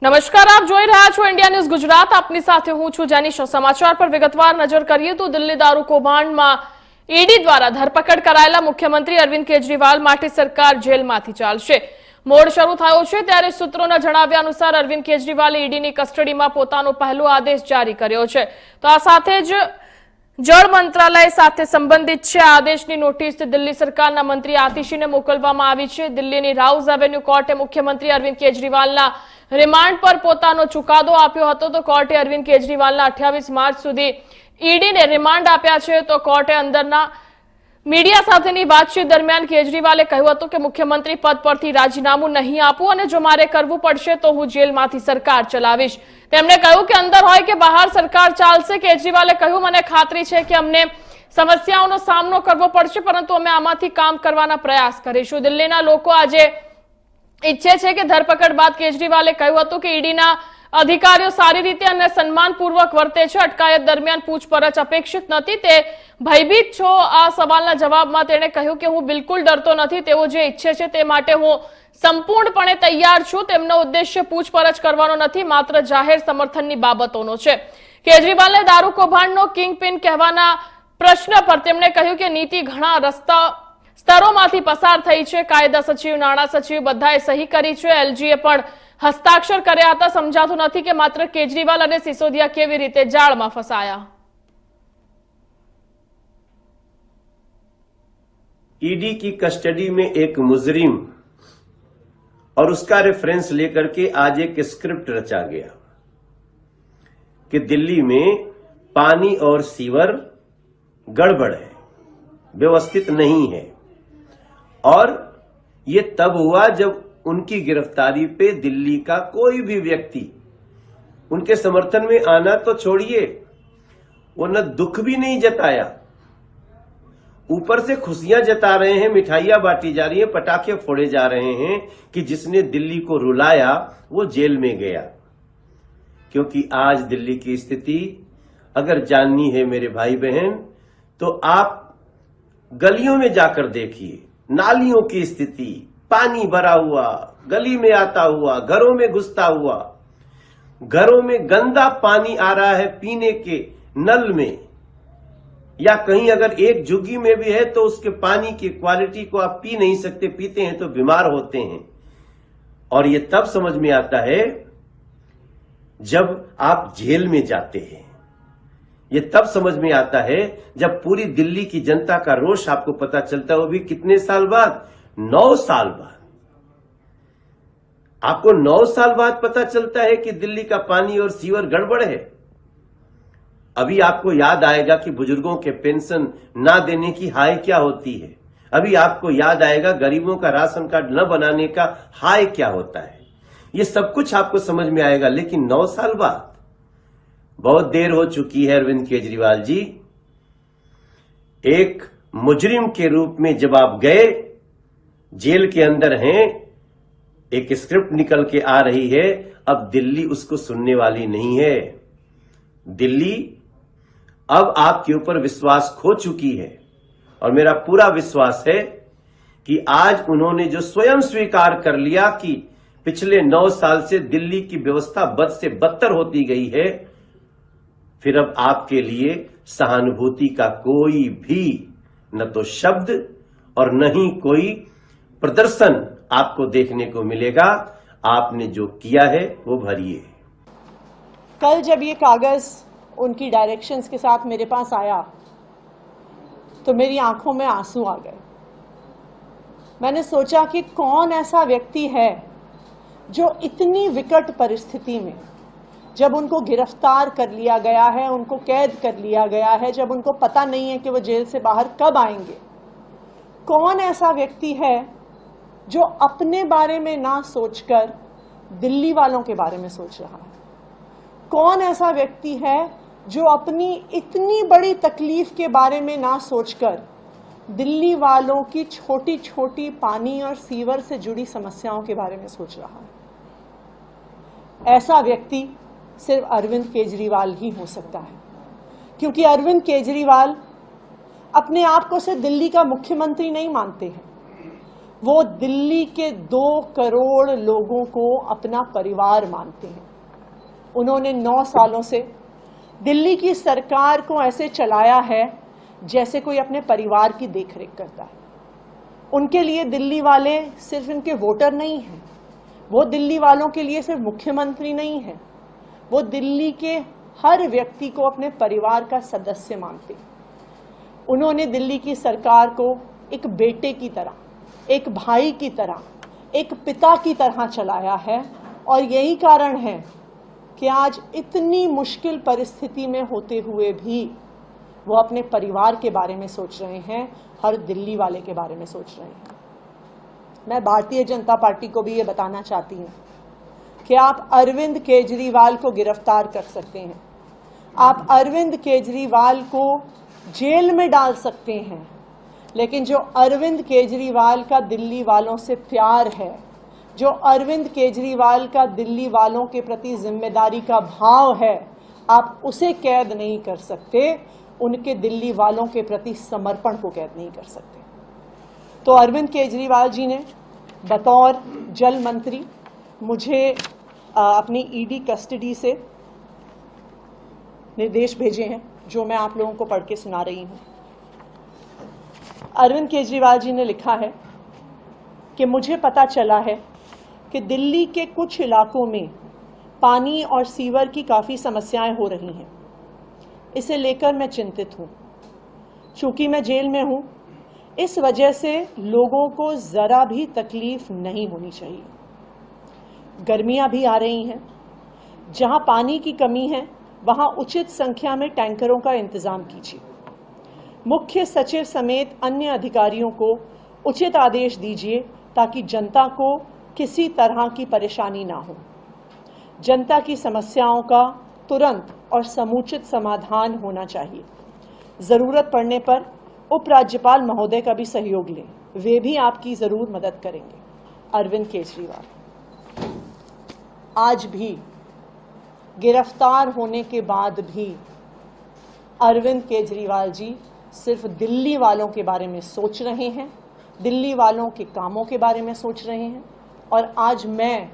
નમસ્કાર, આપ જોઈ રહ્યા છો ઇન્ડિયા ન્યૂઝ ગુજરાત। આપની સાથે હું છું જેનિશા। સમાચાર પર વિગતવાર નજર કરીએ તો દિલ્હી દારૂ કૌભાંડમાં ઈડી દ્વારા ધરપકડ કરાયેલા મુખ્યમંત્રી અરવિંદ કેજરીવાલ માટે સરકાર જેલમાંથી ચાલશે। મોડ શરૂ થયો છે ત્યારે સૂત્રોના જણાવ્યા અનુસાર અરવિંદ કેજરીવાલે ઈડીની કસ્ટડીમાં પોતાનો પહેલો આદેશ જારી કર્યો છે। તો આ સાથે જ જળ મંત્રાલય સાથે સંબંધિત છે। આદેશની નોટિસ દિલ્હી સરકારના મંત્રી આતિશીને મોકલવામાં આવી છે। દિલ્હીની રાઉઝ એવેન્યુ કોર્ટે મુખ્યમંત્રી અરવિંદ કેજરીવાલના रिमांड पर पोतानो चुकादो आप्यो हतो। तो कोर्टे अरविंद केजरीवालना 28 मार्च सुधी ईडी ने रिमांड आप्या छे। तो कोर्टे अंदरना मीडिया साथेनी बातचीत दरमियान केजरीवाले कह्युं हतुं के मुख्यमंत्री पद परथी राजीनामું नहीं आपું અને जो मारे करवुं पड़शे तो हूँ जेलमांथी सरकार चलावीश। तेमणे कह्युं के अंदर होय के बहार सरकार चालशे। केजरीवाले कह्युं मने खातरी छे के अमने समस्याओनो सामनो करवो पड़शे परंतु अमे आमांथी काम करवाना प्रयास करीशुं। दिल्हीना लोको आजे इच्छे छे के धरपकड़ बाद केजरीवाले कह्युं हतुं के ईडीना अधिकारीओ सारी रीते अने सन्मानपूर्वक वर्ते छे। अटकायत दरमियान पूछपरछ अपेक्षित नथी। ते भयभीत छो आ सवालना जवाबमां तेणे कह्युं के हूँ बिलकुल डरतो नथी। तेओ जे इच्छे छे ते माटे हूँ संपूर्णपणे तैयार छुं। तेमनो उद्देश्य पूछपरछ करवानो नथी, मात्र जाहेर समर्थननी बाबतोनो छे। केजरीवाले दारू कौभांडनो किंगपिन कहेवाना प्रश्न पर तेमणे कह्युं के नीति घणा रस्ता स्तरोमांथी पसार थई छे। कायदा सचिव, नाणां सचिव बधाए सही करी छे। एलजीए पण हस्ताक्षर कर्या हता। समजातुं नथी के मात्र केजरीवाल अने सिसोदिया केवी रीते जाळमां फसाया। ईडी की कस्टडी में एक मुजरिम और उसका रेफरेंस लेकर के आज एक स्क्रिप्ट रचा गया कि दिल्ली में पानी और सीवर गड़बड़ है, व्यवस्थित नहीं है। और ये तब हुआ जब उनकी गिरफ्तारी पे दिल्ली का कोई भी व्यक्ति उनके समर्थन में आना तो छोड़िए, वो न दुख भी नहीं जताया, ऊपर से खुशियां जता रहे हैं, मिठाइयां बांटी जा रही हैं, पटाखे फोड़े जा रहे हैं कि जिसने दिल्ली को रुलाया वो जेल में गया। क्योंकि आज दिल्ली की स्थिति अगर जाननी है मेरे भाई बहन तो आप गलियों में जाकर देखिए। नालियों की स्थिति, पानी भरा हुआ, गली में आता हुआ, घरों में घुसता हुआ, घरों में गंदा पानी आ रहा है पीने के नल में, या कहीं अगर एक झुग्गी में भी है तो उसके पानी की क्वालिटी को आप पी नहीं सकते, पीते हैं तो बीमार होते हैं। और ये तब समझ में आता है जब आप जेल में जाते हैं। ये तब समझ में आता है जब पूरी दिल्ली की जनता का रोष आपको पता चलता है, वो भी कितने साल बाद, 9 साल बाद। आपको 9 साल बाद पता चलता है कि दिल्ली का पानी और सीवर गड़बड़ है। अभी आपको याद आएगा कि बुजुर्गों के पेंशन ना देने की हाय क्या होती है। अभी आपको याद आएगा गरीबों का राशन कार्ड न बनाने का हाय क्या होता है। ये सब कुछ आपको समझ में आएगा। लेकिन 9 साल बाद, बहुत देर हो चुकी है अरविंद केजरीवाल जी। एक मुजरिम के रूप में जब आप गए, जेल के अंदर हैं, एक स्क्रिप्ट निकल के आ रही है, अब दिल्ली उसको सुनने वाली नहीं है। दिल्ली अब आपके ऊपर विश्वास खो चुकी है। और मेरा पूरा विश्वास है कि आज उन्होंने जो स्वयं स्वीकार कर लिया कि पिछले 9 साल से दिल्ली की व्यवस्था बद से बदतर होती गई है, फिर अब आपके लिए सहानुभूति का कोई भी न तो शब्द और न ही कोई प्रदर्शन आपको देखने को मिलेगा। आपने जो किया है वो भरिए। कल जब ये कागज उनकी डायरेक्शंस के साथ मेरे पास आया तो मेरी आंखों में आंसू आ गए। मैंने सोचा कि कौन ऐसा व्यक्ति है जो इतनी विकट परिस्थिति में, जब उनको गिरफ्तार कर लिया गया है, उनको कैद कर लिया गया है, जब उनको पता नहीं है कि वो जेल से बाहर कब आएंगे, कौन ऐसा व्यक्ति है जो अपने बारे में ना सोचकर दिल्ली वालों के बारे में सोच रहा है? कौन ऐसा व्यक्ति है जो अपनी इतनी बड़ी तकलीफ के बारे में ना सोचकर दिल्ली वालों की छोटी छोटी पानी और सीवर से जुड़ी समस्याओं के बारे में सोच रहा है? ऐसा व्यक्ति सिर्फ अरविंद केजरीवाल ही हो सकता है। क्योंकि अरविंद केजरीवाल अपने आप को सिर्फ दिल्ली का मुख्यमंत्री नहीं मानते हैं, वो दिल्ली के 2 करोड़ लोगों को अपना परिवार मानते हैं। उन्होंने 9 सालों से दिल्ली की सरकार को ऐसे चलाया है जैसे कोई अपने परिवार की देखरेख करता है। उनके लिए दिल्ली वाले सिर्फ इनके वोटर नहीं हैं, वो दिल्ली वालों के लिए सिर्फ मुख्यमंत्री नहीं है, वो दिल्ली के हर व्यक्ति को अपने परिवार का सदस्य मानते हैं। उन्होंने दिल्ली की सरकार को एक बेटे की तरह, एक भाई की तरह, एक पिता की तरह चलाया है और यही कारण है कि आज इतनी मुश्किल परिस्थिति में होते हुए भी वो अपने परिवार के बारे में सोच रहे हैं, हर दिल्ली वाले के बारे में सोच रहे हैं। मैं भारतीय जनता पार्टी को भी ये बताना चाहती हूँ कि आप अरविंद केजरीवाल को गिरफ्तार कर सकते हैं, आप अरविंद केजरीवाल को जेल में डाल सकते हैं, लेकिन जो अरविंद केजरीवाल का दिल्ली वालों से प्यार है, जो अरविंद केजरीवाल का दिल्ली वालों के प्रति जिम्मेदारी का भाव है, आप उसे कैद नहीं कर सकते, उनके दिल्ली वालों के प्रति समर्पण को कैद नहीं कर सकते। तो अरविंद केजरीवाल जी ने बतौर जल मंत्री मुझे अपनी ईडी कस्टडी से निर्देश भेजे हैं, जो मैं आप लोगों को पढ़ के सुना रही हूं। अरविंद केजरीवाल जी ने लिखा है कि मुझे पता चला है कि दिल्ली के कुछ इलाकों में पानी और सीवर की काफ़ी समस्याएं हो रही हैं। इसे लेकर मैं चिंतित हूँ। चूँकि मैं जेल में हूँ, इस वजह से लोगों को ज़रा भी तकलीफ नहीं होनी चाहिए। गर्मियाँ भी आ रही हैं, जहाँ पानी की कमी है वहाँ उचित संख्या में टैंकरों का इंतज़ाम कीजिए। मुख्य सचिव समेत अन्य अधिकारियों को उचित आदेश दीजिए ताकि जनता को किसी तरह की परेशानी ना हो। जनता की समस्याओं का तुरंत और समुचित समाधान होना चाहिए। ज़रूरत पड़ने पर उपराज्यपाल महोदय का भी सहयोग लें, वे भी आपकी ज़रूर मदद करेंगे। अरविंद केजरीवाल। आज भी गिरफ्तार होने के बाद भी अरविंद केजरीवाल जी सिर्फ दिल्ली वालों के बारे में सोच रहे हैं, दिल्ली वालों के कामों के बारे में सोच रहे हैं। और आज मैं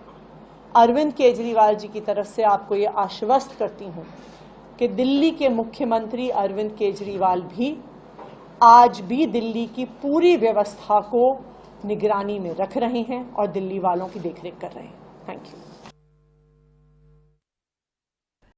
अरविंद केजरीवाल जी की तरफ से आपको ये आश्वस्त करती हूँ कि दिल्ली के मुख्यमंत्री अरविंद केजरीवाल भी आज भी दिल्ली की पूरी व्यवस्था को निगरानी में रख रहे हैं और दिल्ली वालों की देखरेख कर रहे हैं। Thank you.